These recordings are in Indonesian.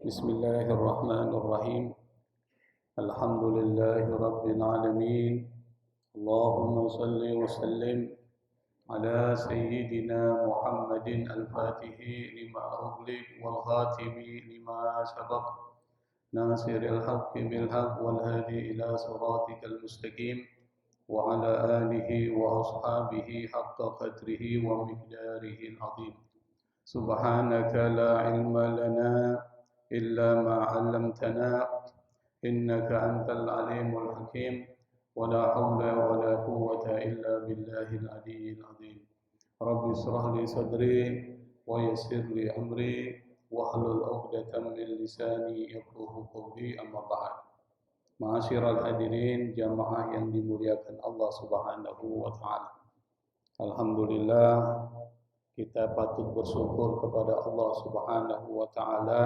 Bismillahirrahmanirrahim. Alhamdulillahi rabbil alamin. Allahumma salli wa sallim ala sayyidina Muhammadin al-Fatihi lima ughliq wal khatimi lima sabaq. Nasiril haqqi bil haqq wal hadi ila siratikal mustaqim wa ala alihi wa ashabihi haqqa qadrihi wa miqdarihi al-azim. Subhanaka la ilma lana إلا ما علمتنا إنك أنت العليم الحكيم ولا حول ولا قوة إلا بالله العلي العظيم رب اشرح لي صدري ويسر لي أمري واحلل عقدة من لساني يفقهوا قولي أما بعد. Ma'asyiral hadirin jamaah yang dimuliakan Allah Subhanahu wa taala. Alhamdulillah, kita patut bersyukur kepada Allah Subhanahu wa taala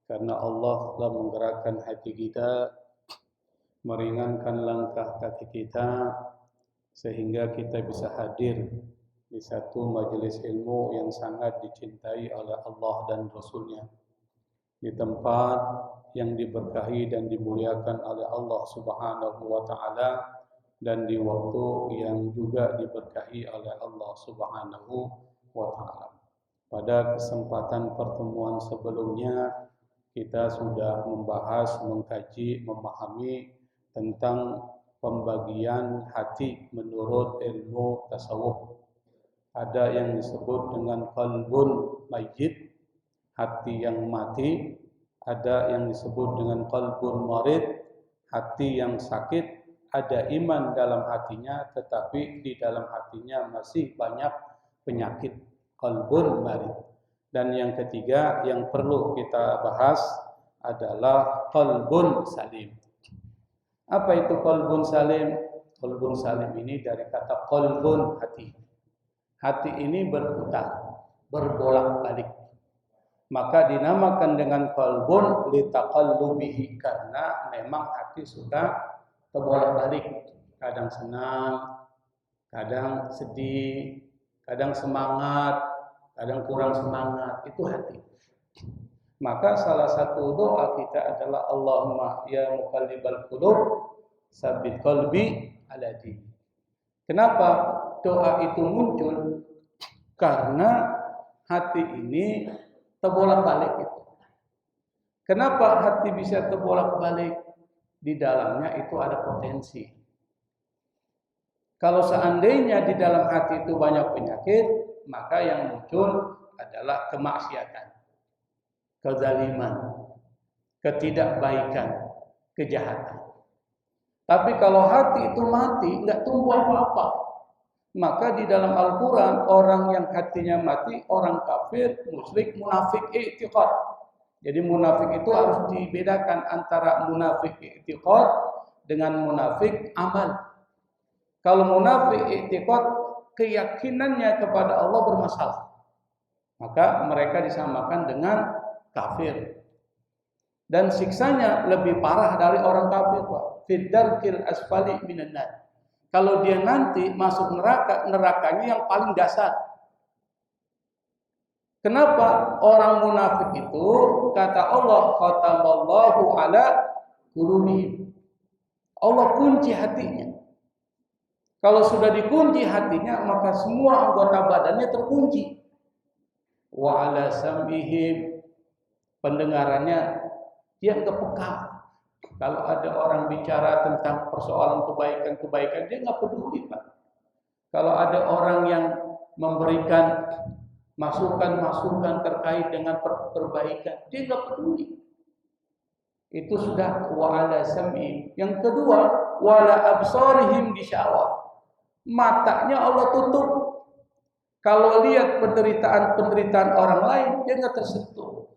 karena Allah telah menggerakkan hati kita, meringankan langkah kaki kita, sehingga kita bisa hadir di satu majelis ilmu yang sangat dicintai oleh Allah dan Rasul-Nya, di tempat yang diberkahi dan dimuliakan oleh Allah Subhanahu wa taala, dan di waktu yang juga diberkahi oleh Allah Subhanahu wa taala. Pada kesempatan pertemuan sebelumnya kita sudah membahas, mengkaji, memahami tentang pembagian hati menurut ilmu tasawuf. Ada yang disebut dengan qalbun mayyit, hati yang mati. Ada yang disebut dengan qalbun marid, hati yang sakit. Ada iman dalam hatinya, tetapi di dalam hatinya masih banyak penyakit. Qalbun marid. Dan yang ketiga yang perlu kita bahas adalah qalbun salim. Apa itu qalbun salim? Qalbun salim ini dari kata qalbun, hati. Hati ini berputar, berbolak-balik. Maka dinamakan dengan qalbun litaqallubihi, karena memang hati sudah terbolak-balik. Kadang senang, kadang sedih, kadang semangat, kadang kurang semangat. Itu hati. Maka salah satu doa kita adalah Allahumma ya muqallibal qulub tsabbit qalbi ala dinik. Kenapa doa itu muncul? Karena hati ini terbolak-balik itu. Kenapa hati bisa terbolak-balik? Di dalamnya itu ada potensi. Kalau seandainya di dalam hati itu banyak penyakit, maka yang muncul adalah kemaksiatan, kezaliman, ketidakbaikan, kejahatan. Tapi kalau hati itu mati, nggak tumbuh apa-apa. Maka di dalam Al-Quran, orang yang hatinya mati, orang kafir, musyrik, munafik, i'tiqad. Jadi munafik itu harus dibedakan antara munafik i'tiqad dengan munafik amal. Kalau munafik i'tiqad, keyakinannya kepada Allah bermasalah, maka mereka disamakan dengan kafir. Dan siksanya lebih parah dari orang kafir, Pak. Fiddarkil asfali minan nar. Kalau dia nanti masuk neraka, nerakanya yang paling dasar. Kenapa? Orang munafik itu kata Allah, khatamallahu ala qulubihim. Allah kunci hatinya. Kalau sudah dikunci hatinya, maka semua anggota badannya terkunci. Wa ala sam'ihim, pendengarannya dia nggak peka. Kalau ada orang bicara tentang persoalan kebaikan-kebaikan, dia nggak peduli, Pak. Kalau ada orang yang memberikan masukan-masukan terkait dengan perbaikan, dia nggak peduli. Itu sudah wa ala sam'ihim. Yang kedua, wa ala absarihim bisyawah. Matanya Allah tutup. Kalau lihat penderitaan orang lain, dia nggak tersentuh.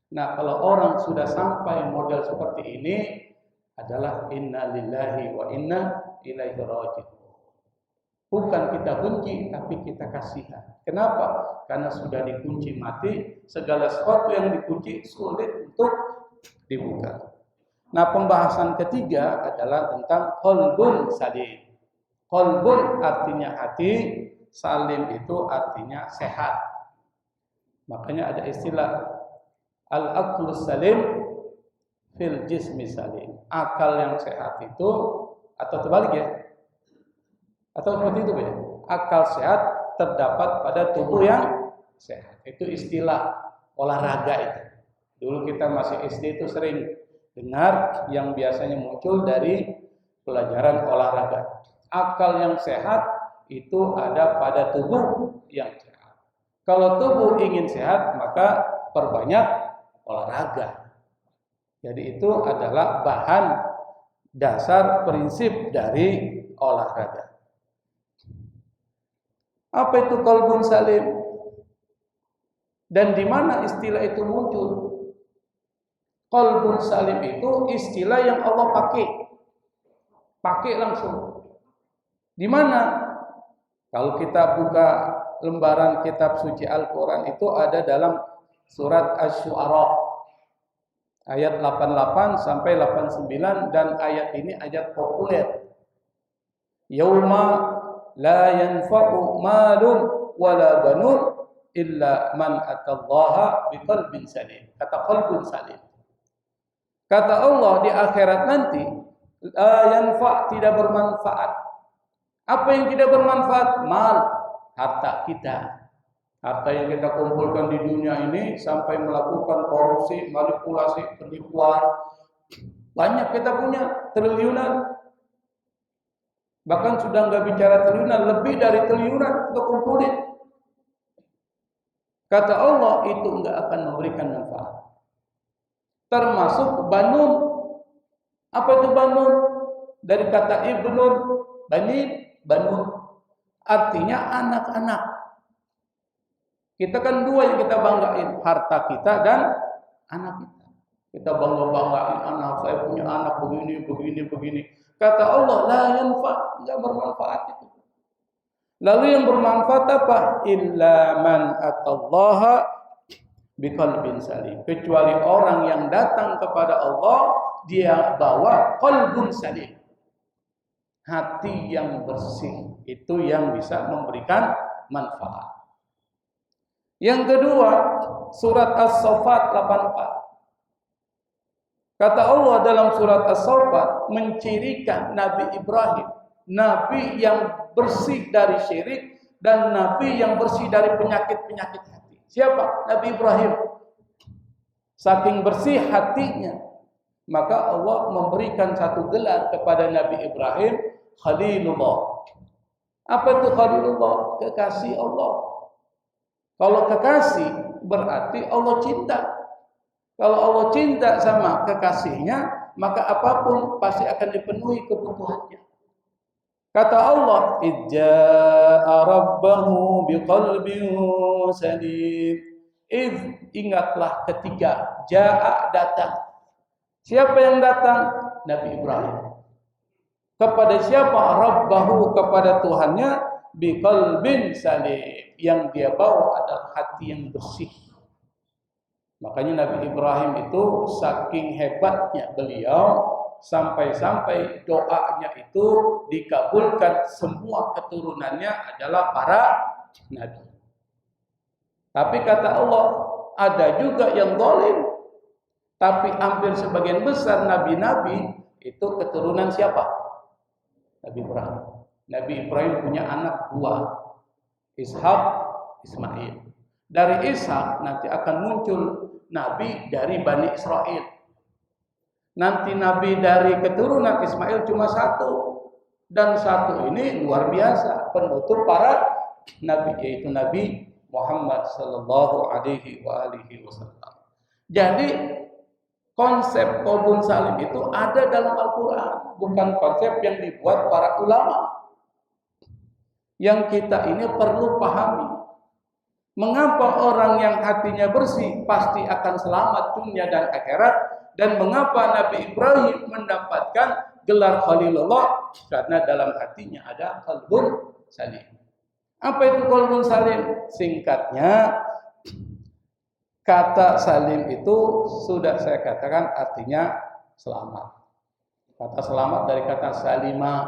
Nah, kalau orang sudah sampai model seperti ini, adalah inna lillahi wa inna ilaihi raji'un. Bukan kita kunci, tapi kita kasihan. Kenapa? Karena sudah dikunci mati, segala sesuatu yang dikunci sulit untuk dibuka. Nah, pembahasan ketiga adalah tentang qalbun salim. Qalbun artinya hati, salim itu artinya sehat. Makanya ada istilah Al-aqlus salim fil jismi salim. Akal yang sehat itu, atau terbalik ya? Atau seperti itu ya? Akal sehat terdapat pada tubuh yang sehat. Itu istilah olahraga itu. Dulu kita masih SD itu sering dengar yang biasanya muncul dari pelajaran olahraga. Akal yang sehat itu ada pada tubuh yang sehat. Kalau tubuh ingin sehat, maka perbanyak olahraga. Jadi itu adalah bahan dasar prinsip dari olahraga. Apa itu qalbun salim? Dan di mana istilah itu muncul? Qalbun salim itu istilah yang Allah pakai langsung. Di mana? Kalau kita buka lembaran kitab suci Al-Quran itu ada dalam surat Asy-Syu'ara ayat 88 sampai 89, dan ayat ini ayat populer. Yauma la yanfa'u malun wala banun illa man atallaha biqalbin salim. Kata qalbun salim. Kata Allah di akhirat nanti la yanfa' tidak bermanfaat. Apa yang tidak bermanfaat? Mal, harta kita. Harta yang kita kumpulkan di dunia ini sampai melakukan korupsi, manipulasi, penipuan. Banyak kita punya, triliunan. Bahkan sudah nggak bicara triliunan, lebih dari triliunan kita kumpulin. Kata Allah itu nggak akan memberikan manfaat. Termasuk banun. Apa itu banun? Dari kata ibnun, banun. Artinya anak-anak. Kita kan dua yang kita banggain, harta kita dan anak kita. Kita banggain anak, saya punya anak begini. Kata Allah, la yanfa, enggak bermanfaat itu. Lalu yang bermanfaat apa? Illa man atallaha biqalbin salim. Kecuali orang yang datang kepada Allah, dia bawa qalbun salim. Hati yang bersih, itu yang bisa memberikan manfaat. Yang kedua, surat As-Saffat 84. Kata Allah dalam surat As-Saffat mencirikan Nabi Ibrahim, nabi yang bersih dari syirik dan nabi yang bersih dari penyakit-penyakit hati. Siapa? Nabi Ibrahim. Saking bersih hatinya, maka Allah memberikan satu gelar kepada Nabi Ibrahim, Khalilullah. Apa itu Khalilullah? Kekasih Allah. Kalau kekasih berarti Allah cinta. Kalau Allah cinta sama kekasihnya, maka apapun pasti akan dipenuhi kebutuhannya. Kata Allah, "Ijja'a rabbahu biqalbin salim." Ingatlah ketika ja'a datang. Siapa yang datang? Nabi Ibrahim. Kepada siapa? Rabbahu, kepada Tuhannya, biqalbin salim. Yang dia bawa adalah hati yang bersih. Makanya Nabi Ibrahim itu saking hebatnya beliau, sampai-sampai doanya itu dikabulkan, semua keturunannya adalah para nabi. Tapi kata Allah, ada juga yang zalim. Tapi hampir sebagian besar nabi-nabi itu keturunan siapa? Nabi Ibrahim. Nabi Ibrahim punya anak dua, Ishak, Ismail. Dari Ishak nanti akan muncul nabi dari Bani Israel. Nanti nabi dari keturunan Ismail cuma satu. Dan satu ini luar biasa, penutup para nabi, yaitu Nabi Muhammad sallallahu alaihi wasallam. Jadi konsep qalbun salim itu ada dalam Al-Quran, bukan konsep yang dibuat para ulama. Yang kita ini perlu pahami. Mengapa orang yang hatinya bersih pasti akan selamat dunia dan akhirat, dan mengapa Nabi Ibrahim mendapatkan gelar Khalilullah? Karena dalam hatinya ada qalbun salim. Apa itu qalbun salim? Singkatnya, kata salim itu sudah saya katakan artinya selamat. Kata selamat dari kata salima,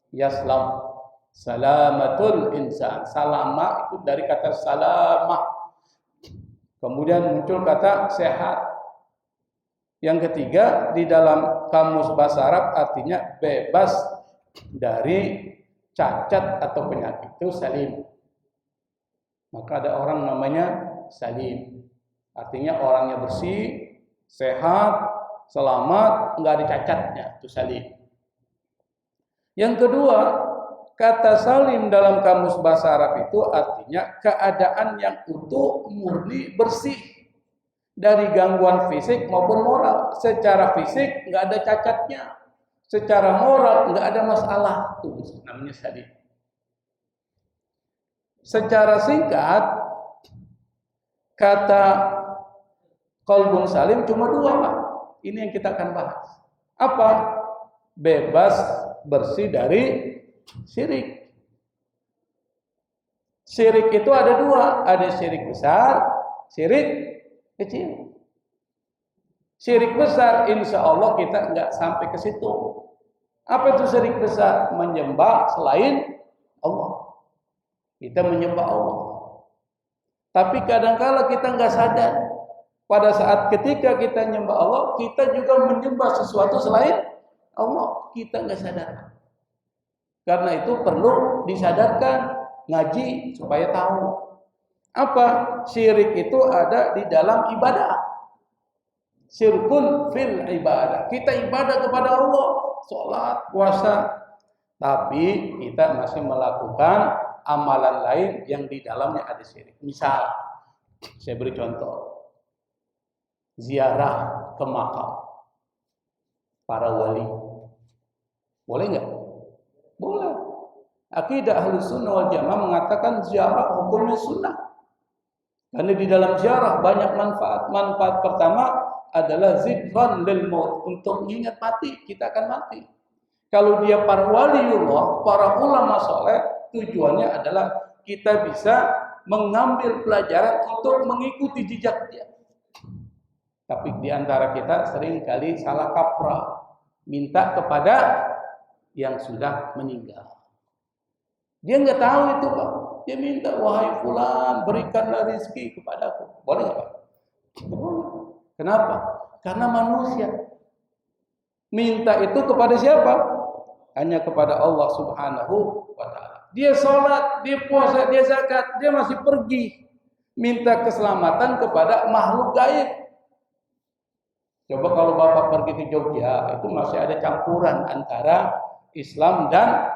yaslam. Salamatul insan. Salama itu dari kata salamah. Kemudian muncul kata sehat. Yang ketiga, di dalam kamus bahasa Arab artinya bebas dari cacat atau penyakit, itu salim. Maka ada orang namanya salim. Artinya orangnya bersih, sehat, selamat, enggak ada cacatnya, itu salim. Yang kedua, kata salim dalam kamus bahasa Arab itu artinya keadaan yang utuh, murni, bersih dari gangguan fisik maupun moral. Secara fisik enggak ada cacatnya, secara moral enggak ada masalah, itu namanya salim. Secara singkat, kata qalbun salim cuma dua, Pak. Ini yang kita akan bahas. Apa? Bebas, bersih dari syirik. Syirik itu ada dua, ada syirik besar, syirik kecil. Syirik besar, insya Allah kita nggak sampai ke situ. Apa itu syirik besar? Menyembah selain Allah. Kita menyembah Allah. Tapi kadang-kala kita nggak sadar. Pada saat ketika kita menyembah Allah, kita juga menyembah sesuatu selain Allah. Kita nggak sadar. Karena itu perlu disadarkan, ngaji supaya tahu. Apa? Syirik itu ada di dalam ibadah. Syirkun fil ibadah. Kita ibadah kepada Allah, sholat, puasa. Tapi kita masih melakukan amalan lain yang di dalamnya ada syirik. Misal, saya beri contoh. Ziarah ke makam para wali. Boleh nggak? Boleh. Akidah Ahlus Sunnah wal Jamaah mengatakan ziarah hukumnya sunnah. Karena di dalam ziarah banyak manfaat. Manfaat pertama adalah zikran lil maut, untuk mengingat mati, kita akan mati. Kalau dia para waliullah, para ulama soleh, tujuannya adalah kita bisa mengambil pelajaran untuk mengikuti jejak dia. Tapi di antara kita sering kali salah kaprah, minta kepada yang sudah meninggal. Dia nggak tahu itu, Pak. Dia minta, wahai fulan, berikanlah rezeki kepadaku. Boleh nggak, Pak? Boleh. Kenapa? Karena manusia. Minta itu kepada siapa? Hanya kepada Allah Subhanahu wa Ta'ala. Dia sholat, dia puasa, dia zakat, dia masih pergi minta keselamatan kepada makhluk gaib. Coba kalau Bapak pergi ke Jogja, itu masih ada campuran antara Islam dan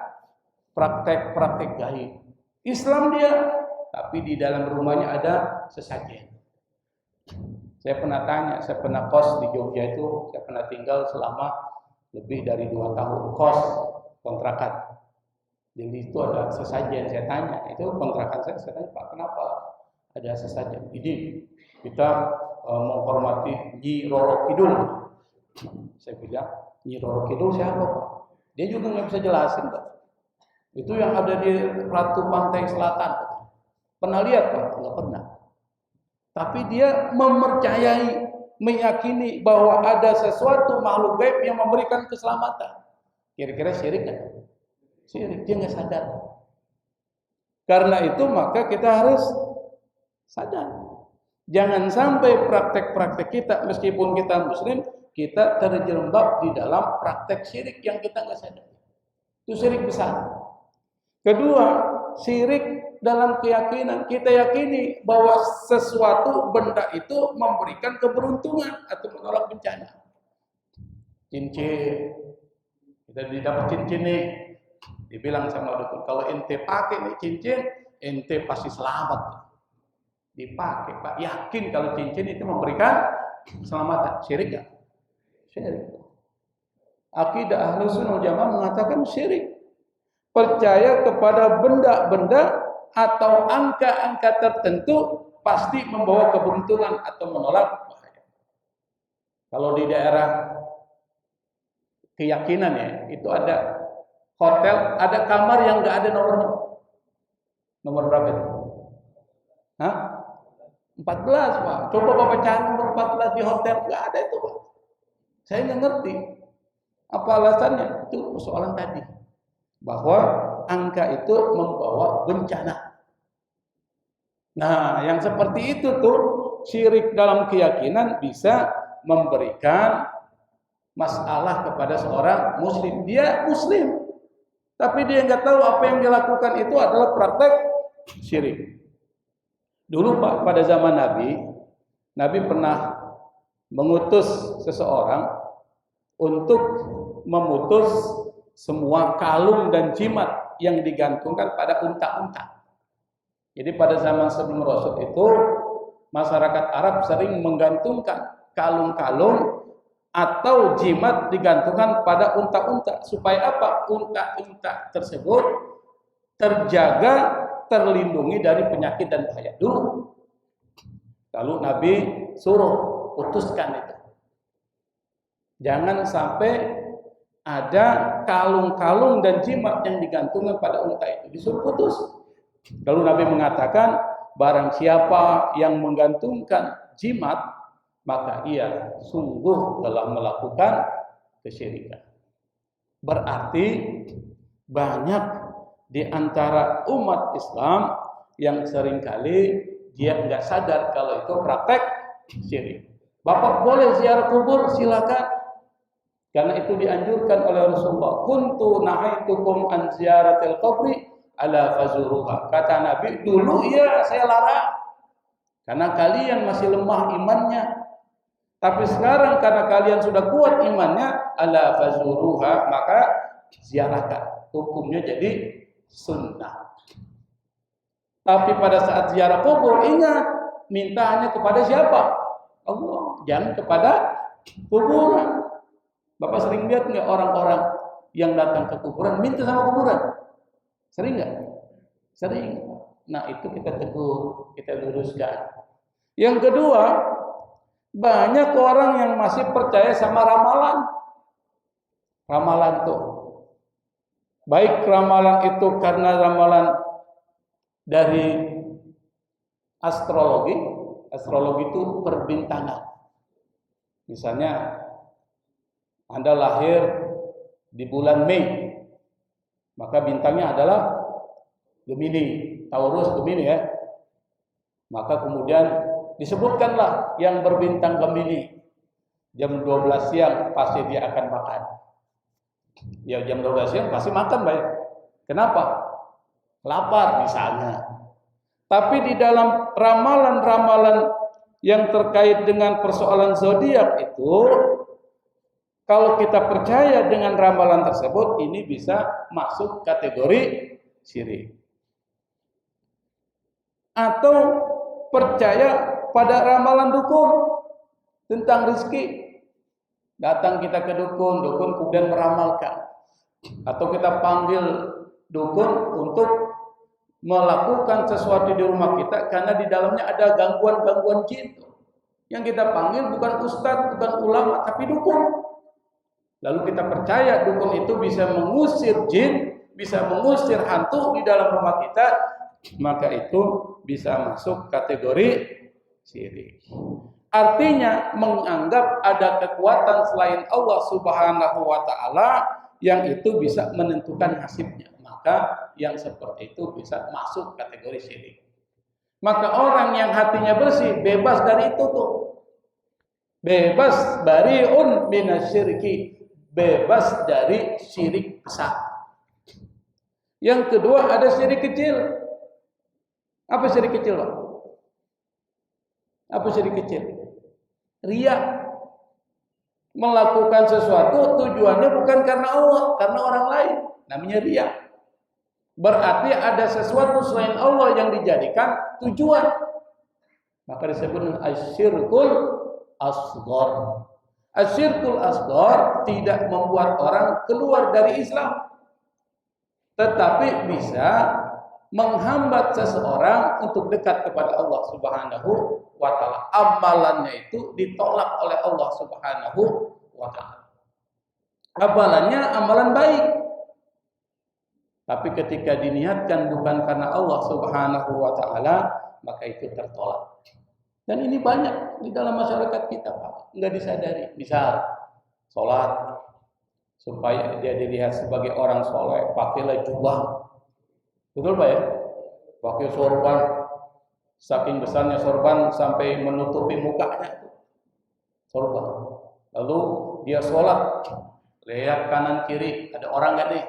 praktek-praktek gaib. Islam dia, tapi di dalam rumahnya ada sesajen. Saya pernah tanya, saya pernah kos di Jogja itu, saya pernah tinggal selama lebih dari 2 tahun, kos kontrakan. Jadi itu ada sesajen. Saya tanya, itu kontrakan saya tanya, Pak, kenapa ada sesajen? Ini kita menghormati Nyi Roro Kidul. Saya bilang, Nyi Roro Kidul siapa, Pak? Dia juga nggak bisa jelasin, Pak. Itu yang ada di Ratu Pantai Selatan. Pernah lihat, Pak? Nggak pernah. Tapi dia mempercayai, meyakini bahwa ada sesuatu makhluk gaib yang memberikan keselamatan. Kira-kira syirik kan? Syirik, dia nggak sadar. Karena itu maka kita harus sadar. Jangan sampai praktek-praktek kita, meskipun kita muslim, kita terjerembab di dalam praktek syirik yang kita nggak sadar. Itu syirik besar. Kedua, syirik dalam keyakinan. Kita yakini bahwa sesuatu benda itu memberikan keberuntungan atau menolak bencana. Cincin, kita dapat cincin nih, dibilang sama dukun, kalau ente pakai nih cincin, ente pasti selamat. Dipakai, Pak. Yakin kalau cincin itu memberikan keselamatan. Syirik gak? Syirik. Akidah Ahlus Sunnah wal Jamaah mengatakan syirik. Percaya kepada benda-benda atau angka-angka tertentu pasti membawa keberuntungan atau menolak bahaya. Kalau di daerah keyakinan ya, itu ada hotel, ada kamar yang nggak ada nomornya. Nomor berapa itu? Hah? 14, Pak. Coba Bapak cari nomor 14 di hotel, nggak ada itu, Pak. Saya nggak ngerti apa alasannya. Itu persoalan tadi, bahwa angka itu membawa bencana. Nah, yang seperti itu tuh syirik dalam keyakinan bisa memberikan masalah kepada seorang muslim. Dia muslim, tapi dia nggak tahu apa yang dia lakukan itu adalah praktek syirik. Dulu Pak, pada zaman Nabi pernah mengutus seseorang untuk memutus semua kalung dan jimat yang digantungkan pada unta-unta. Jadi pada zaman sebelum Rasul itu, masyarakat Arab sering menggantungkan kalung-kalung atau jimat digantungkan pada unta-unta. Supaya apa? Unta-unta tersebut terjaga, terlindungi dari penyakit dan bahaya dulu. Lalu Nabi suruh putuskan itu. Jangan sampai ada kalung-kalung dan jimat yang digantungkan pada unta itu. Disuruh putus. Lalu Nabi mengatakan, barang siapa yang menggantungkan jimat, maka ia sungguh telah melakukan kesyirikan. Berarti banyak di antara umat Islam yang seringkali dia nggak sadar kalau itu praktek syirik. Bapak boleh ziarah kubur, silakan. Karena itu dianjurkan oleh Rasulullah. Kuntu nahaitukum an ziyaratil qabri ala fazuruha. Kata Nabi, dulu ya saya larang. Karena kalian masih lemah imannya. Tapi sekarang karena kalian sudah kuat imannya, ala fazuruha, maka ziarahkan. Hukumnya jadi sunnah. Tapi pada saat ziarah kubur, ingat, minta hanya kepada siapa? Allah, jangan kepada kuburan. Bapak sering lihat nggak orang-orang yang datang ke kuburan minta sama kuburan? Sering nggak? Sering. Nah itu kita tegur, kita luruskan. Yang kedua, banyak orang yang masih percaya sama ramalan. Ramalan tuh, baik ramalan itu karena ramalan dari astrologi. Astrologi itu perbintangan. Misalnya Anda lahir di bulan Mei, maka bintangnya adalah Gemini, Taurus Gemini ya. Maka kemudian disebutkanlah yang berbintang Gemini, jam 12 siang pasti dia akan makan. Ya jam 12 siang pasti makan baik. Kenapa? Lapar misalnya. Tapi di dalam ramalan-ramalan yang terkait dengan persoalan zodiak itu, kalau kita percaya dengan ramalan tersebut, ini bisa masuk kategori syirik. Atau percaya pada ramalan dukun tentang rezeki. Datang kita ke dukun, dukun kemudian meramalkan. Atau kita panggil dukun untuk melakukan sesuatu di rumah kita karena di dalamnya ada gangguan-gangguan jin. Yang kita panggil bukan ustadz, bukan ulama, tapi dukun. Lalu kita percaya dukun itu bisa mengusir jin, bisa mengusir hantu di dalam rumah kita, maka itu bisa masuk kategori syirik. Artinya menganggap ada kekuatan selain Allah Subhanahu wa taala yang itu bisa menentukan nasibnya. Maka yang seperti itu bisa masuk kategori syirik. Maka orang yang hatinya bersih bebas dari itu tuh. Bebas bariun minasyirki, bebas dari syirik besar. Yang kedua ada syirik kecil. Apa syirik kecil, Pak? Apa syirik kecil? Riya. Melakukan sesuatu tujuannya bukan karena Allah, karena orang lain. Namanya riya. Berarti ada sesuatu selain Allah yang dijadikan tujuan. Maka disebut asyirkul asghar. Asyirkul asghar tidak membuat orang keluar dari Islam, tetapi bisa menghambat seseorang untuk dekat kepada Allah Subhanahu wa taala. Amalannya itu ditolak oleh Allah Subhanahu wa taala. Amalannya amalan baik, tapi ketika diniatkan bukan karena Allah Subhanahu wa taala, maka itu tertolak. Dan ini banyak di dalam masyarakat kita, Pak. Enggak disadari. Misal sholat, supaya dia dilihat sebagai orang soleh, pakailah jubah. Betul Pak ya? Pakai sorban Saking besarnya sorban sampai menutupi mukanya. Sorban. Lalu dia sholat, lihat kanan kiri, ada orang gak nih?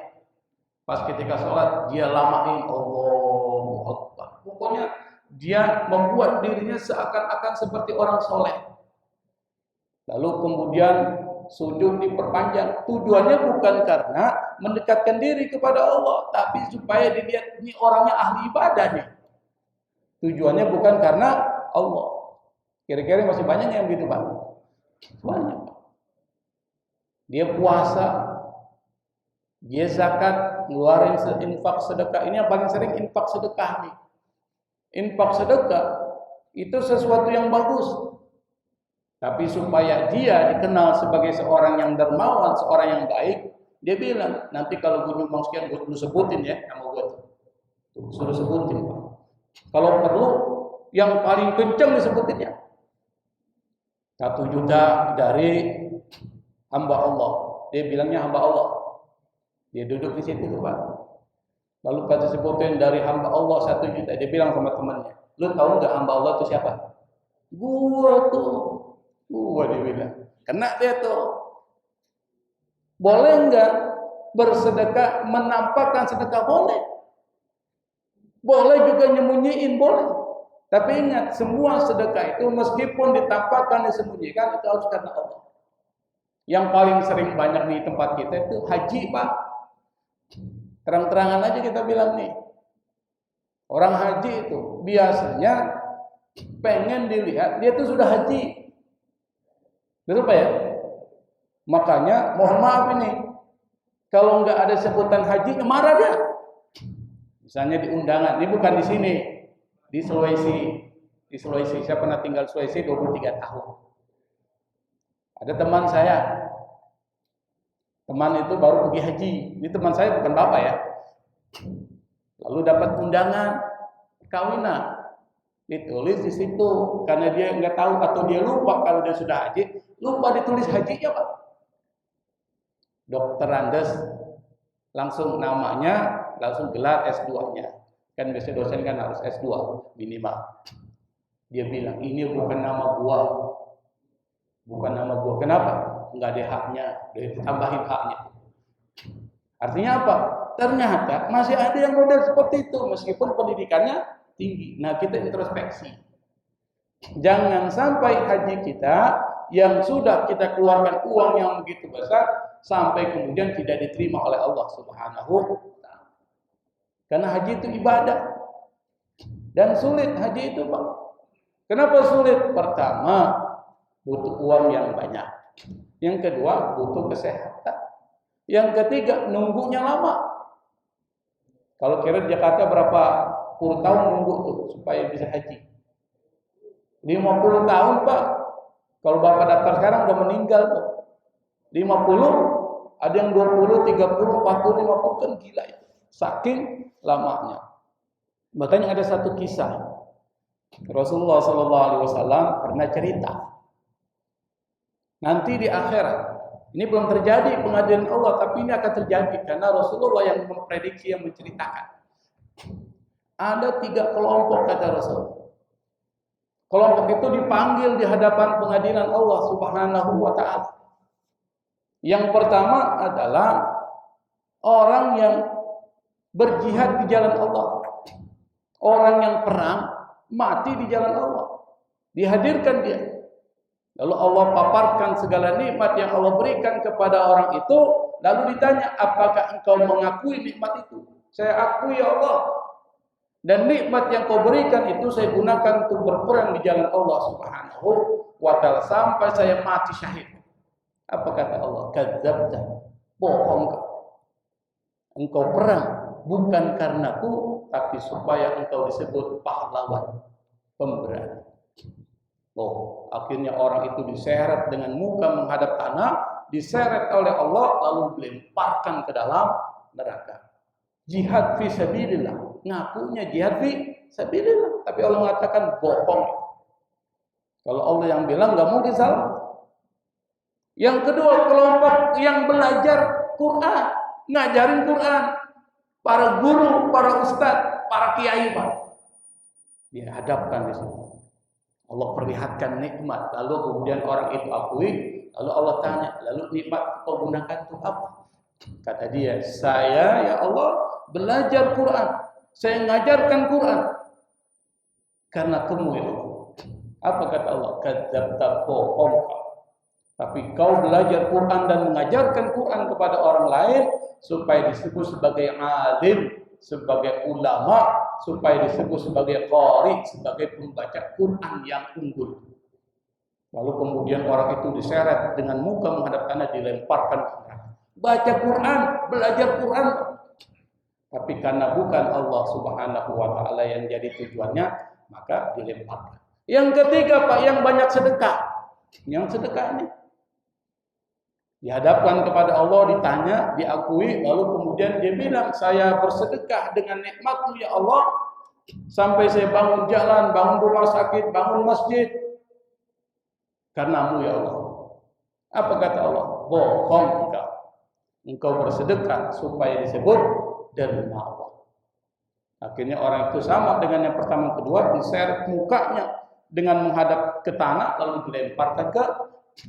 Pas ketika sholat, dia lamain Allahu Akbar. Pokoknya dia membuat dirinya seakan-akan seperti orang soleh. Lalu kemudian sujud diperpanjang. Tujuannya bukan karena mendekatkan diri kepada Allah, tapi supaya dilihat ini orangnya ahli ibadah nih. Tujuannya bukan karena Allah. Kira-kira masih banyak yang begitu, Pak? Banyak. Dia puasa, dia zakat, ngeluarin infak sedekah. Ini yang paling sering infak sedekah nih. Infak sedekah itu sesuatu yang bagus. Tapi supaya dia dikenal sebagai seorang yang dermawan, seorang yang baik, dia bilang, nanti kalau gue nyumbang sekian, gue perlu sebutin ya nama gue tuh. Suruh sebutin, Pak. Kalau perlu, yang paling kencang disebutinnya. 1 juta dari hamba Allah. Dia bilangnya hamba Allah. Dia duduk di situ tuh, Pak. Lalu pas disebutin dari hamba Allah 1 juta, dia bilang sama temannya, lu tahu nggak hamba Allah itu siapa? Gua tuh. Gua, dia bilang. Kena dia tuh. Boleh nggak bersedekah, menampakkan sedekah? Boleh. Boleh juga nyembunyiin, boleh. Tapi ingat, semua sedekah itu meskipun ditampakkan, disembunyikan, itu harus karena Allah. Yang paling sering banyak di tempat kita itu haji, Pak. Terang-terangan aja kita bilang nih. Orang haji itu biasanya pengen dilihat dia tuh sudah haji. Betul, Pak ya? Makanya mohon maaf ini, kalau nggak ada sebutan haji, marah dia. Misalnya di undangan, ini bukan di sini, di Sulawesi. Di Sulawesi, saya pernah tinggal Sulawesi 23 tahun. Ada teman saya, teman itu baru pergi haji. Ini teman saya bukan bapak ya. Lalu dapat undangan kawinan, ditulis di situ karena dia nggak tahu atau dia lupa kalau dia sudah haji, lupa ditulis hajinya, Pak. Dokter Andes langsung namanya, langsung gelar S2-nya. Kan biasanya dosen kan harus S2 minimal. Dia bilang, ini bukan nama gua. Bukan nama gua. Kenapa? Enggak ada haknya. Dia tambahin haknya. Artinya apa? Ternyata masih ada yang model seperti itu meskipun pendidikannya tinggi. Nah, kita introspeksi. Jangan sampai haji kita yang sudah kita keluarkan uang yang begitu besar sampai kemudian tidak diterima oleh Allah Subhanahu wa taala. Karena haji itu ibadah. Dan sulit haji itu, Pak. Kenapa sulit? Pertama, butuh uang yang banyak. Yang kedua, butuh kesehatan. Yang ketiga, nunggunya lama. Kalau kira di Jakarta berapa puluh tahun nunggu tuh supaya bisa haji? 50 tahun, Pak. Kalau Bapak daftar sekarang udah meninggal tuh. 50, ada yang 20, 30, 40, 50, kan gila itu. Saking lamanya. Makanya ada satu kisah. Rasulullah SAW pernah cerita. Nanti di akhirat, ini belum terjadi pengadilan Allah, tapi ini akan terjadi karena Rasulullah yang memprediksi, yang menceritakan. Ada 3 kelompok kata Rasul. Kelompok itu dipanggil di hadapan pengadilan Allah Subhanahu wa taala. Yang pertama adalah orang yang berjihad di jalan Allah. Orang yang perang mati di jalan Allah. Dihadirkan dia. Lalu Allah paparkan segala nikmat yang Allah berikan kepada orang itu, lalu ditanya, apakah engkau mengakui nikmat itu? Saya akui ya Allah. Dan nikmat yang kau berikan itu saya gunakan untuk berperang di jalan Allah Subhanahu wa taala sampai saya mati syahid. Apa kata Allah? Kadzabta. Bohong kau. Engkau perang bukan karenaku, tapi supaya engkau disebut pahlawan, pemberani. Oh, akhirnya orang itu diseret dengan muka menghadap tanah, diseret oleh Allah lalu dilemparkan ke dalam neraka. Jihad fi sabilillah, ngakunya jihad fi sabilillah, tapi Allah mengatakan bohong. Kalau Allah yang bilang nggak mungkin salah. Yang kedua, kelompok yang belajar Quran, ngajarin Quran, para guru, para ustadz, para kiai, Pak. dihadapkan di situ. Allah perlihatkan nikmat, lalu kemudian orang itu akui, lalu Allah tanya, lalu nikmat kau gunakan untuk apa? Kata dia, saya ya Allah belajar Quran, saya mengajarkan Quran karena kamu ya Allah. Apa kata Allah? Kadzabta, bohong kau. Tapi kau belajar Quran dan mengajarkan Quran kepada orang lain supaya disebut sebagai alim, sebagai ulama, supaya disebut sebagai qari, sebagai pembaca Quran yang unggul. Lalu kemudian orang itu diseret dengan muka menghadap tanah, dilemparkan ke neraka. Baca Quran, belajar Quran, tapi karena bukan Allah Subhanahu wa taala yang jadi tujuannya, maka dilemparkan. Yang ketiga, Pak, yang banyak sedekah. Yang sedekah ini dihadapkan kepada Allah, ditanya, diakui, lalu kemudian dia bilang, saya bersedekah dengan nikmat-Mu ya Allah, sampai saya bangun jalan, bangun rumah sakit, bangun masjid, karena-Mu ya Allah. Apa kata Allah? Bohong engkau. Engkau bersedekah supaya disebut derma Allah. Akhirnya orang itu sama dengan yang pertama, kedua, diseret mukanya dengan menghadap ke tanah, lalu dilemparkan ke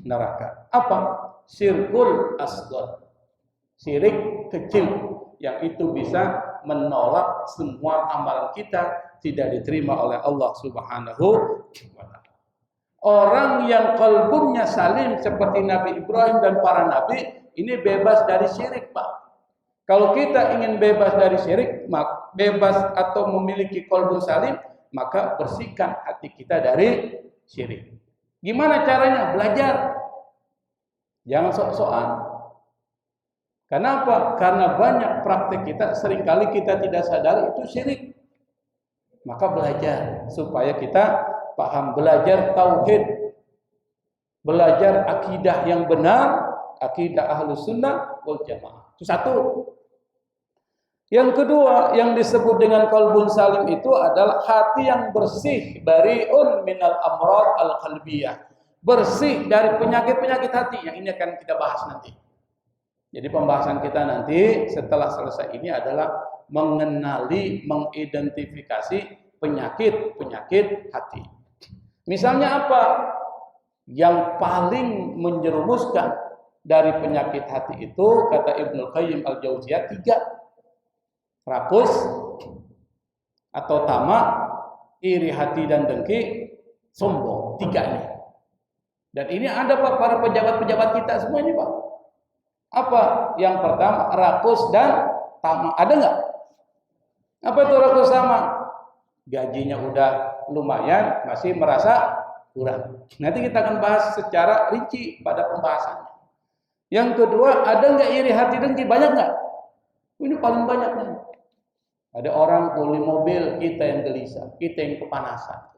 neraka. Apa? Syirkul asghar, syirik kecil, yang itu bisa menolak semua amalan kita, tidak diterima oleh Allah Subhanahu wa taala. Orang yang kalbunya salim seperti Nabi Ibrahim dan para nabi, ini bebas dari syirik, Pak. Kalau kita ingin bebas dari syirik, bebas atau memiliki kalbun salim, maka bersihkan hati kita dari syirik. Gimana caranya? Belajar. Jangan sok-sokan. Kenapa? Karena banyak praktek kita seringkali kita tidak sadar itu syirik. Maka belajar supaya kita paham, belajar tauhid, belajar akidah yang benar, akidah Ahlus Sunnah wal Jamaah. Itu satu. Yang kedua, yang disebut dengan qalbun salim itu adalah hati yang bersih, bariun minal amrad al-qalbiyah. Bersih dari penyakit-penyakit hati, yang ini akan kita bahas nanti. Jadi pembahasan kita nanti setelah selesai ini adalah mengenali, mengidentifikasi penyakit-penyakit hati. Misalnya apa? Yang paling menjerumuskan dari penyakit hati itu, kata Ibnu Qayyim al-Jauziyah, 3. Rakus atau tamak, iri hati dan dengki, sombong. 3 ini. Dan ini ada, Pak, para pejabat-pejabat kita semua ini, Pak. Apa? Yang pertama, rakus dan tamak. Ada nggak? Apa itu rakus sama? Gajinya udah lumayan, masih merasa kurang. Nanti kita akan bahas secara rinci pada pembahasannya. Yang kedua, ada nggak iri hati dengki? Banyak nggak? Ini paling banyak nih. Ada orang beli mobil, kita yang gelisah, kita yang kepanasan.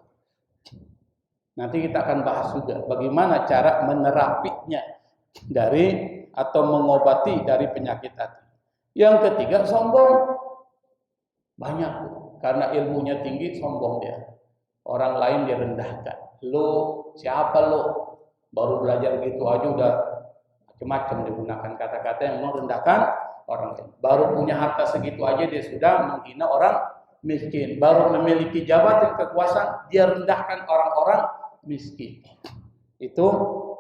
Nanti kita akan bahas juga bagaimana cara menerapinya dari atau mengobati dari penyakit hati. Yang ketiga, sombong. Banyak, karena ilmunya tinggi, sombong dia. Orang lain dia rendahkan. Lu siapa lu? Baru belajar gitu aja udah macam-macam digunakan kata-kata yang merendahkan orang lain. Baru punya harta segitu aja dia sudah menghina orang miskin. Baru memiliki jabatan kekuasaan, dia rendahkan orang-orang miskin. Itu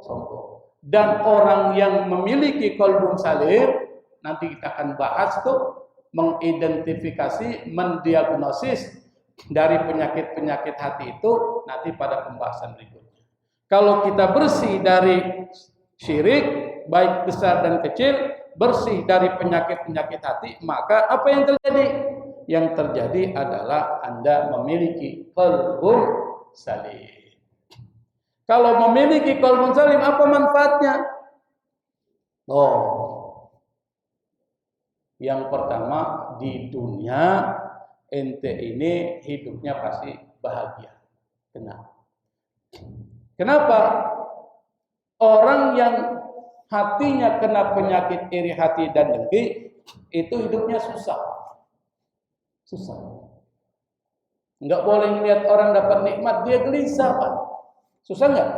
sombong. Dan orang yang memiliki qalbun salim, nanti kita akan bahas tuh, mengidentifikasi, mendiagnosis dari penyakit-penyakit hati itu nanti pada pembahasan berikutnya. Kalau kita bersih dari syirik, baik besar dan kecil, bersih dari penyakit-penyakit hati, maka apa yang terjadi? Yang terjadi adalah Anda memiliki qalbun salim. Kalau memiliki qalbun salim, apa manfaatnya? Yang pertama, di dunia ente ini hidupnya pasti bahagia. Kenapa? Orang yang hatinya kena penyakit iri hati dan dengki, itu hidupnya susah. Enggak boleh melihat orang dapat nikmat, dia gelisah, Pak. Susah enggak?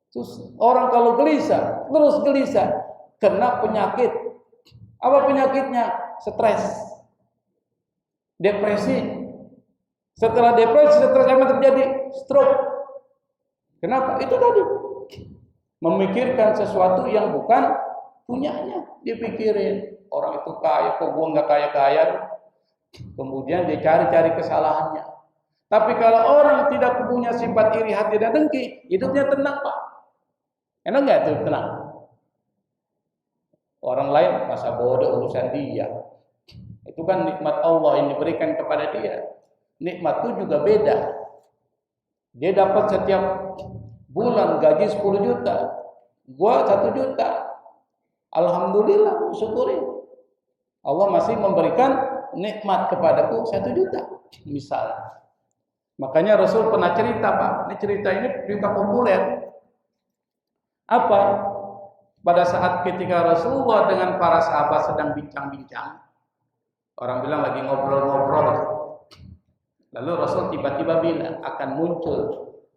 Susah. Orang kalau gelisah, terus gelisah, kena penyakit. Apa penyakitnya? Stres, depresi, Setelah depresi, stres apa terjadi? Stroke. Kenapa? Itu tadi. Memikirkan sesuatu yang bukan punyanya. Dipikirin, orang itu kaya, kok gua nggak kaya-kaya. Kemudian dia cari-cari kesalahannya. Tapi kalau orang tidak punya sifat iri hati dan dengki, hidupnya tenang, Pak. Enak nggak itu tenang? Orang lain masa bodoh urusan dia. Itu kan nikmat Allah yang diberikan kepada dia. Nikmat itu juga beda. Dia dapat setiap bulan gaji 10 juta. Gua 1 juta. Alhamdulillah, syukuri. Allah masih memberikan nikmat kepadaku 1 juta. Misalnya. Makanya Rasul pernah cerita, Pak. Ini cerita populer. Apa? Pada saat ketika Rasulullah dengan para sahabat sedang bincang-bincang. Orang bilang lagi ngobrol-ngobrol. Lalu Rasul tiba-tiba bilang akan muncul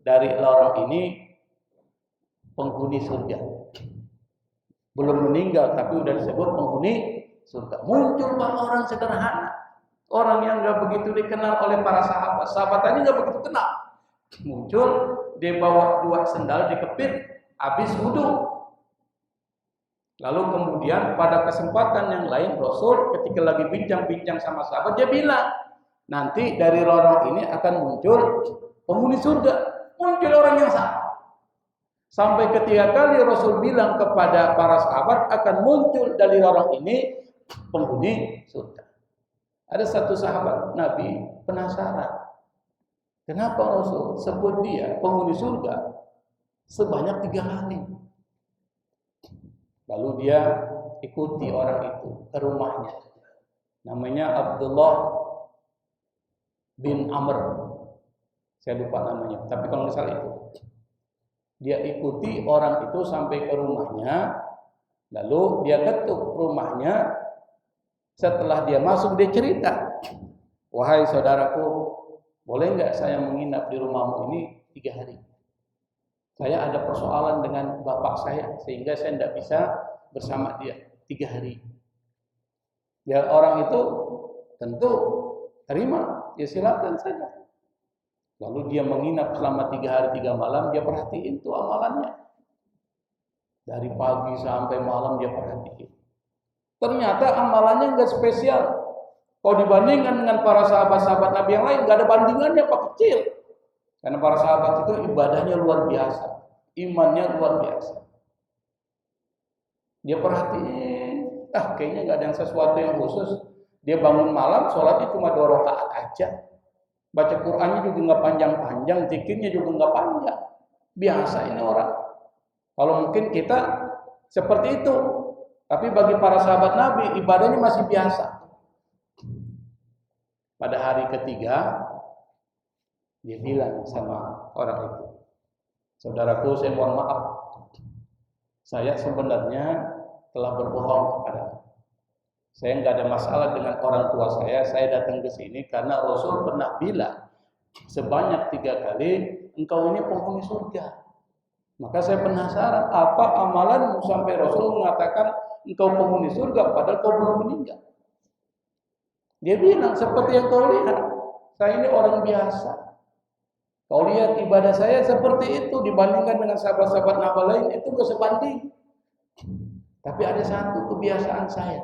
dari lorong ini penghuni surga. Belum meninggal tapi udah disebut penghuni surga. Muncul orang sederhana, orang yang nggak begitu dikenal oleh para sahabat. Sahabat tadi nggak begitu kenal. Muncul, dia bawa 2 sendal dikepit, habis wudu. Lalu kemudian pada kesempatan yang lain Rasul ketika lagi bincang-bincang sama sahabat, dia bilang, nanti dari lorong ini akan muncul penghuni surga. Muncul orang yang sama. Sampai ketiga kali Rasul bilang kepada para sahabat akan muncul dari lorong ini penghuni surga. Ada satu sahabat Nabi penasaran. Kenapa Rasul sebut dia penghuni surga sebanyak 3 kali? Lalu dia ikuti orang itu ke rumahnya. Namanya Abdullah bin Amr. Saya lupa namanya, tapi kalau nggak salah itu. Dia ikuti orang itu sampai ke rumahnya. Lalu dia ketuk rumahnya. Setelah dia masuk, dia cerita. Wahai saudaraku, boleh nggak saya menginap di rumahmu ini 3 hari? Saya ada persoalan dengan bapak saya, sehingga saya tidak bisa bersama dia 3 hari. Ya orang itu tentu terima, ya silakan saja. Lalu dia menginap selama 3 hari 3 malam, dia perhatiin tuh amalannya. Dari pagi sampai malam dia perhatiin. Ternyata amalannya nggak spesial. Kalau dibandingkan dengan para sahabat-sahabat Nabi yang lain, nggak ada bandingannya, Pak, kecil. Karena para sahabat itu ibadahnya luar biasa, imannya luar biasa. Dia perhatiin, kayaknya nggak ada yang sesuatu yang khusus. Dia bangun malam, sholatnya cuma 2 rakaat aja. Baca Qur'annya juga nggak panjang-panjang, zikirnya juga nggak panjang. Biasa ini orang. Kalau mungkin kita seperti itu, tapi bagi para sahabat Nabi ibadahnya masih biasa. Pada hari ketiga, dia bilang sama orang itu, saudaraku, saya mohon maaf, saya sebenarnya telah berbohong kepadamu. Saya nggak ada masalah dengan orang tua saya datang ke sini karena Rasul pernah bilang sebanyak 3 kali engkau ini penghuni surga. Maka saya penasaran apa amalanmu sampai Rasul mengatakan engkau penghuni surga padahal kau belum meninggal. Dia bilang seperti yang kau lihat, saya ini orang biasa. Kau lihat ibadah saya seperti itu dibandingkan dengan sahabat-sahabat Nabi lain, itu gak sebanding. Tapi ada satu kebiasaan saya.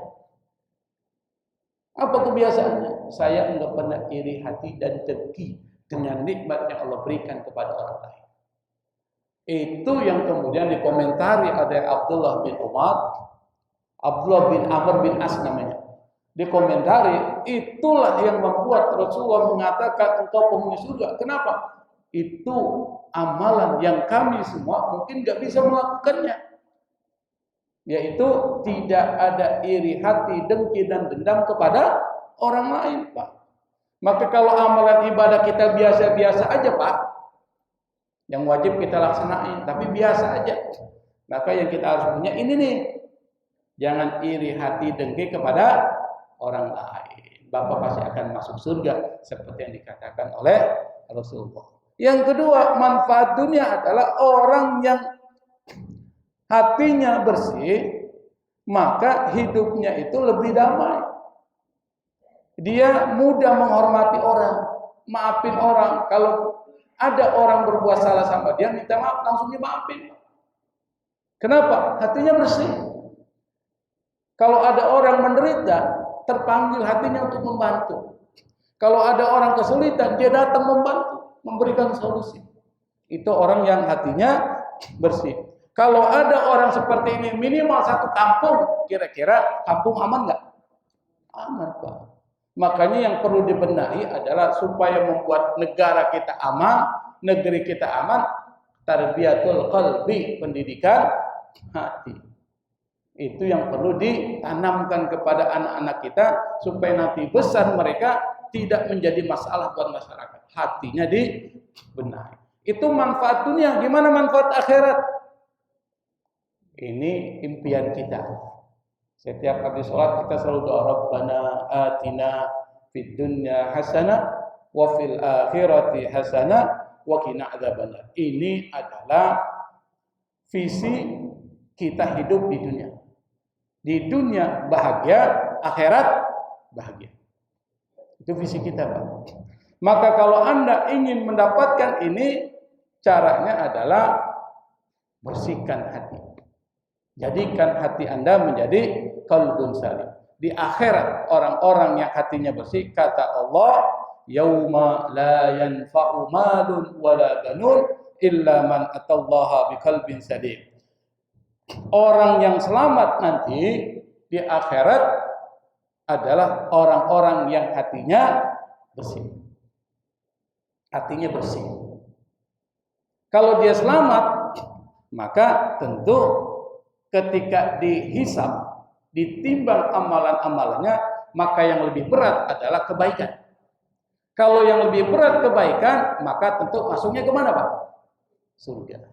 Apa kebiasaannya? Saya enggak pernah iri hati dan dengki dengan nikmat yang Allah berikan kepada orang lain. Itu yang kemudian dikomentari oleh Abdullah bin Umar, Abdullah bin Amr bin As namanya. Dikomentari, itulah yang membuat Rasulullah mengatakan engkau penghuni surga. Kenapa? Itu amalan yang kami semua mungkin gak bisa melakukannya. Yaitu tidak ada iri hati, dengki dan dendam kepada orang lain, Pak. Maka kalau amalan ibadah kita biasa-biasa aja, Pak, yang wajib kita laksanain, tapi biasa aja. Maka yang kita harus punya ini nih, jangan iri hati, dengki kepada orang lain. Bapak pasti akan masuk surga seperti yang dikatakan oleh Rasulullah. Yang kedua, manfaat dunia adalah orang yang hatinya bersih, maka hidupnya itu lebih damai. Dia mudah menghormati orang, maafin orang. Kalau ada orang berbuat salah sama dia, minta maaf, langsung dimaafin. Kenapa? Hatinya bersih. Kalau ada orang menderita, terpanggil hatinya untuk membantu. Kalau ada orang kesulitan, dia datang membantu, memberikan solusi. Itu orang yang hatinya bersih. Kalau ada orang seperti ini, minimal satu kampung, kira-kira kampung aman nggak? Aman, Pak. Makanya yang perlu dibenahi adalah supaya membuat negara kita aman, negeri kita aman, tarbiyatul qalbi, pendidikan hati. Itu yang perlu ditanamkan kepada anak-anak kita supaya nanti besar mereka tidak menjadi masalah buat masyarakat. Hatinya dibenahi. Itu manfaat dunia, gimana manfaat akhirat? Ini impian kita. Setiap habis sholat kita selalu doa Rabbana atina fid dunya hasanah wa fil akhirati hasanah wa qina adzabannar. Ini adalah visi kita hidup di dunia. Di dunia bahagia, akhirat bahagia. Itu visi kita, Pak. Maka kalau Anda ingin mendapatkan ini, caranya adalah bersihkan hati. Jadikan hati Anda menjadi qalbun salim. Di akhirat orang-orang yang hatinya bersih, kata Allah, yauma la yanfa'u malun wala banun illa man atallaha biqalbin salim. Orang yang selamat nanti di akhirat adalah orang-orang yang hatinya bersih. Hatinya bersih. Kalau dia selamat, maka tentu ketika dihisab, ditimbang amalan-amalannya, maka yang lebih berat adalah kebaikan. Kalau yang lebih berat kebaikan, maka tentu masuknya kemana, Pak? Surga.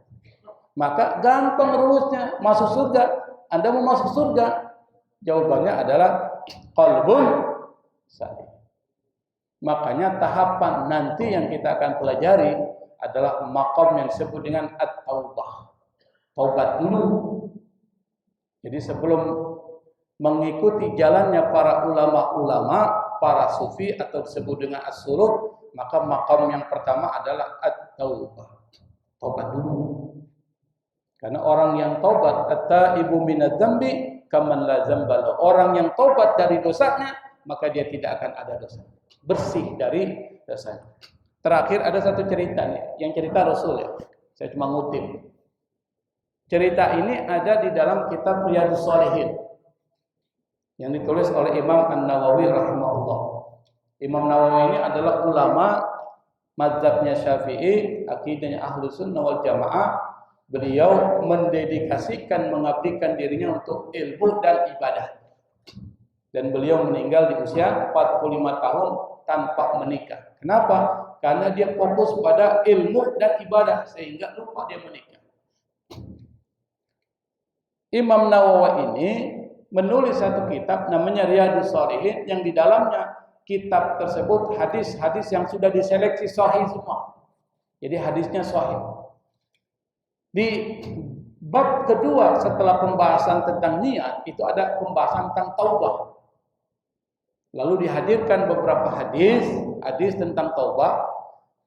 Maka gampang rumusnya, masuk surga. Anda mau masuk surga? Jawabannya adalah qalbun salim. Makanya tahapan nanti yang kita akan pelajari adalah maqam yang disebut dengan at-taubah. Taubat dulu. Jadi sebelum mengikuti jalannya para ulama-ulama, para sufi atau disebut dengan as-suluk, maka maqam yang pertama adalah at-taubah. Taubat dulu. Karena orang yang taubat, at-taibu minadz-dzambi kaman la dzamba. Orang yang taubat dari dosanya, maka dia tidak akan ada dosa. Bersih dari dosanya. Terakhir ada satu cerita nih, yang cerita Rasul ya. Saya cuma ngutip. Cerita ini ada di dalam kitab Riyadhus Shalihin yang ditulis oleh Imam An-Nawawi rahimahullah. Imam Nawawi ini adalah ulama mazhabnya Syafi'i, akidahnya Ahlus Sunnah wal Jamaah. Beliau mendedikasikan, mengabdikan dirinya untuk ilmu dan ibadah. Dan beliau meninggal di usia 45 tahun tanpa menikah. Kenapa? Karena dia fokus pada ilmu dan ibadah sehingga lupa dia menikah. Imam Nawawi ini menulis satu kitab namanya Riyadhus Shalihin yang di dalamnya kitab tersebut hadis-hadis yang sudah diseleksi sahih semua. Jadi hadisnya sahih. Di bab kedua setelah pembahasan tentang niat itu ada pembahasan tentang taubah. Lalu dihadirkan beberapa hadis tentang taubah.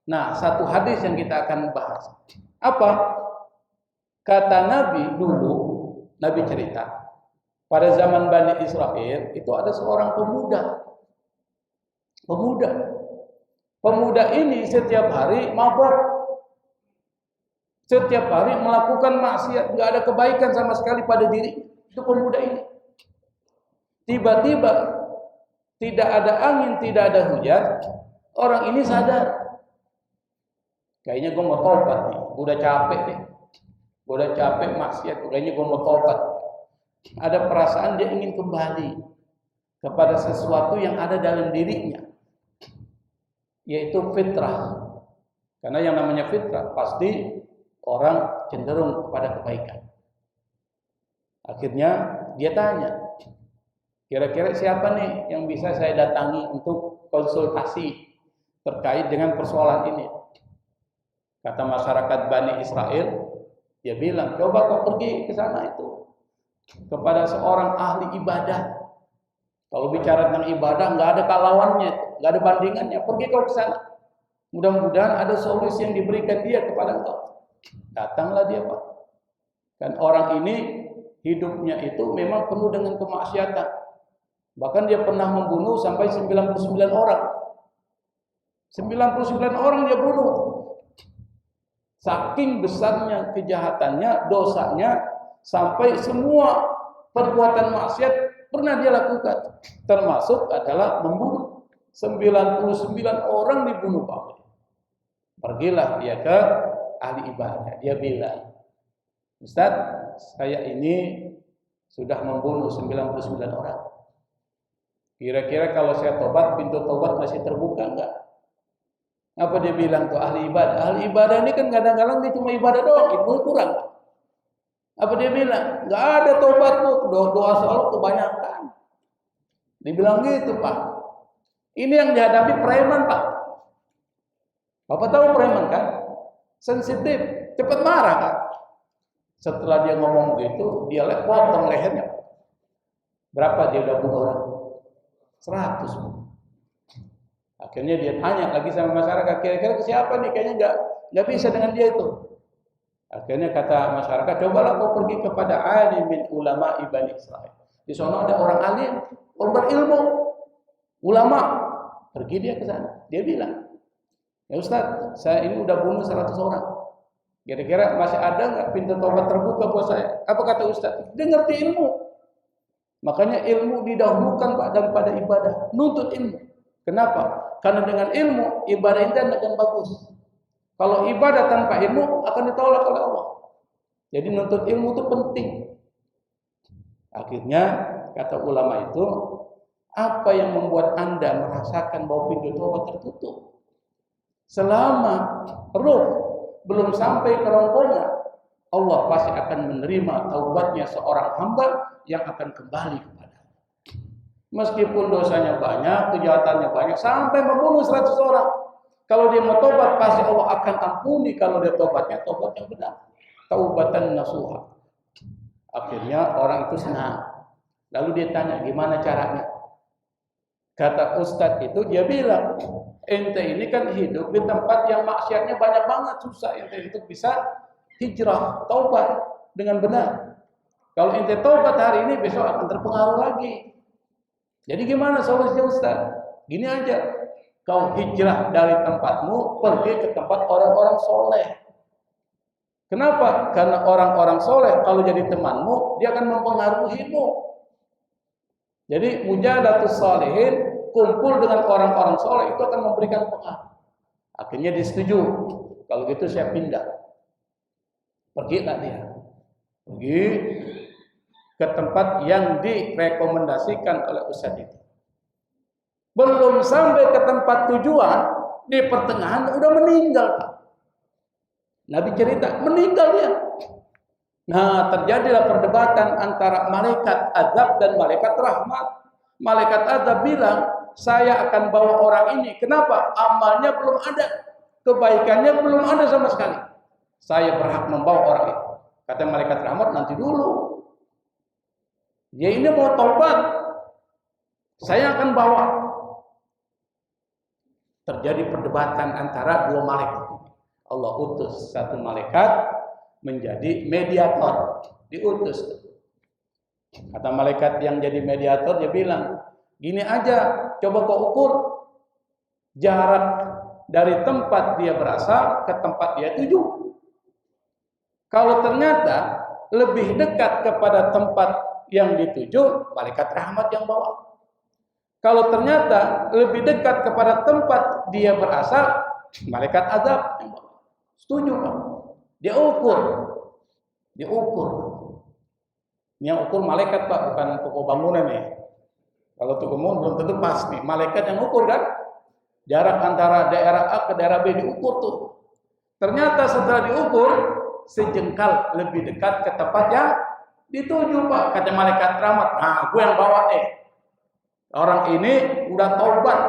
Nah, satu hadis yang kita akan bahas. Apa? Kata Nabi dulu, Nabi cerita, pada zaman Bani Israel itu ada seorang pemuda. Pemuda ini setiap hari mabuk. Setiap hari melakukan maksiat, enggak ada kebaikan sama sekali pada diri. Itu pemuda ini. Tiba-tiba tidak ada angin, tidak ada hujan, orang ini sadar. Kayaknya gue mau tobat nih, gue udah capek nih. Gue udah capek maksiat, kayaknya gue mau tobat. Ada perasaan dia ingin kembali kepada sesuatu yang ada dalam dirinya, yaitu fitrah. Karena yang namanya fitrah pasti orang cenderung kepada kebaikan. Akhirnya dia tanya, kira-kira siapa nih yang bisa saya datangi untuk konsultasi terkait dengan persoalan ini? Kata masyarakat Bani Israel, dia bilang, coba kau pergi ke sana itu kepada seorang ahli ibadah. Kalau bicara tentang ibadah, nggak ada kalawannya, nggak ada bandingannya. Pergi kau ke sana. Mudah-mudahan ada solusi yang diberikan dia kepada engkau. Datanglah dia, Pak. Dan orang ini hidupnya itu memang penuh dengan kemaksiatan. Bahkan dia pernah membunuh sampai 99 orang. 99 orang dia bunuh. Saking besarnya kejahatannya, dosanya, sampai semua perbuatan maksiat pernah dia lakukan. Termasuk adalah membunuh. 99 orang dibunuh, Pak. Pergilah dia ke ahli ibadah. Dia bilang, Ustaz, saya ini sudah membunuh 99 orang. Kira-kira kalau saya tobat, pintu tobat masih terbuka enggak? Apa dia bilang tuh ahli ibadah? Ahli ibadah ini kan kadang-kadang dia cuma ibadah doang, ilmu kurang. Apa dia bilang? Enggak ada tobat tuh, doa selalu kebanyakan. Dibilang gitu, Pak. Ini yang dihadapi preman, Pak. Bapak tahu preman kan? Sensitif, cepat marah kan? Setelah dia ngomong gitu, dia potong lehernya. Berapa dia udah bunuh orang? 100. Akhirnya dia tanya lagi sama masyarakat, kira-kira siapa nih? Kayaknya nggak bisa dengan dia itu. Akhirnya kata masyarakat, cobalah kau pergi kepada alimin ulama Bani Israil. Di sana ada orang alim, orang berilmu, ulama. Pergi dia ke sana. Dia bilang, ya Ustaz, saya ini udah bunuh 100 orang. Kira-kira masih ada nggak pintu tobat terbuka buat saya? Apa kata Ustaz? Dia ngerti ilmu. Makanya ilmu didahulukan, Pak, daripada ibadah. Nuntut ilmu. Kenapa? Karena dengan ilmu ibadah itu akan bagus. Kalau ibadah tanpa ilmu akan ditolak oleh Allah. Jadi nuntut ilmu itu penting. Akhirnya kata ulama itu, apa yang membuat Anda merasakan bahwa pintu tobat tertutup? Selama ruh belum sampai ke rongkongan, Allah pasti akan menerima taubatnya seorang hamba yang akan kembali kepada. Meskipun dosanya banyak, kejahatannya banyak, sampai membunuh 100 orang. Kalau dia mau tobat, pasti Allah akan ampuni kalau dia tobatnya tobat yang benar. Taubatan nasuha. Akhirnya orang itu senang. Lalu dia tanya, gimana caranya? Kata Ustadz itu, dia bilang, ente ini kan hidup di tempat yang maksiatnya banyak banget, susah ente itu bisa hijrah, taubat dengan benar. Kalau ente taubat hari ini, besok akan terpengaruh lagi. Jadi gimana solusinya Ustaz? Gini aja, kau hijrah dari tempatmu, pergi ke tempat orang-orang soleh. Kenapa? Karena orang-orang soleh kalau jadi temanmu, dia akan mempengaruhimu. Jadi mujadatus salihin, kumpul dengan orang-orang soleh itu akan memberikan pengaruh. Akhirnya disetujui. Kalau gitu saya pindah. Pergilah dia. Pergi ke tempat yang direkomendasikan oleh Ustaz itu. Belum sampai ke tempat tujuan, di pertengahan udah meninggal. Nabi cerita, meninggal dia. Nah, terjadilah perdebatan antara malaikat azab dan malaikat rahmat. Malaikat azab bilang, saya akan bawa orang ini. Kenapa? Amalnya belum ada. Kebaikannya belum ada sama sekali. Saya berhak membawa orang itu. Kata malaikat rahmat, nanti dulu. Dia ini mau taubat. Saya akan bawa. Terjadi perdebatan antara dua malaikat. Allah utus satu malaikat menjadi mediator. Diutus. Kata malaikat yang jadi mediator, dia bilang, gini aja, coba kau ukur jarak dari tempat dia berasal ke tempat dia tuju. Kalau ternyata lebih dekat kepada tempat yang dituju, malaikat rahmat yang bawa. Kalau ternyata lebih dekat kepada tempat dia berasal, malaikat azab yang bawa. Setuju kan? Dia ukur. Dia ukur. Ini yang ukur malaikat, Pak, bukan toko bangunan nih. Kalau toko bangunan belum tentu pas nih. Malaikat yang ukur kan? Jarak antara daerah A ke daerah B diukur tuh. Ternyata setelah diukur, sejengkal lebih dekat ke tempat yang dituju, Pak. Kata malaikat rahmat, nah gue yang bawa nih. Orang ini udah taubat.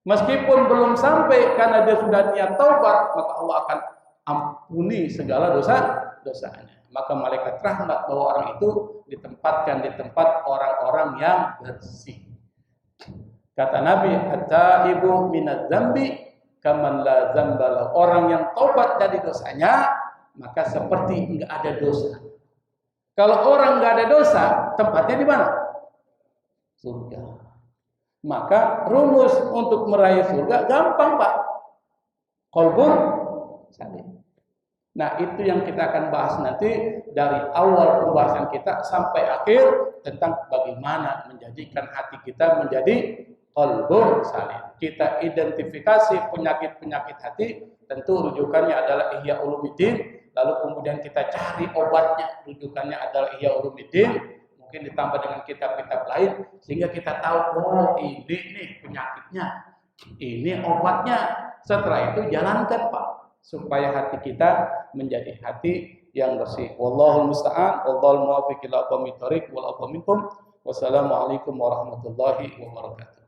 Meskipun belum sampai karena dia sudah niat taubat, maka Allah akan ampuni segala dosanya. Maka malaikat rahmat bahwa orang itu ditempatkan di tempat orang-orang yang bersih. Kata Nabi, "At-taibu minadz dzambi kaman la dzambala. Orang yang taubat dari dosanya, maka seperti enggak ada dosa. Kalau orang enggak ada dosa, tempatnya di mana? Surga. Maka rumus untuk meraih surga gampang, Pak. Qalbun salim. Nah, itu yang kita akan bahas nanti dari awal pembahasan kita sampai akhir tentang bagaimana menjadikan hati kita menjadi qalbun salim. Kita identifikasi penyakit-penyakit hati, tentu rujukannya adalah Ihya Ulumuddin, lalu kemudian kita cari obatnya, rujukannya adalah Ihya Ulumuddin, mungkin ditambah dengan kitab-kitab lain sehingga kita tahu, oh ini nih penyakitnya, ini obatnya. Setelah itu jalankan, Pak, supaya hati kita menjadi hati yang bersih. Wallahul musta'an, wallahul muwaffiq ila aqwamit thoriq, wal afwa minkum. Wassalamualaikum warahmatullahi wabarakatuh.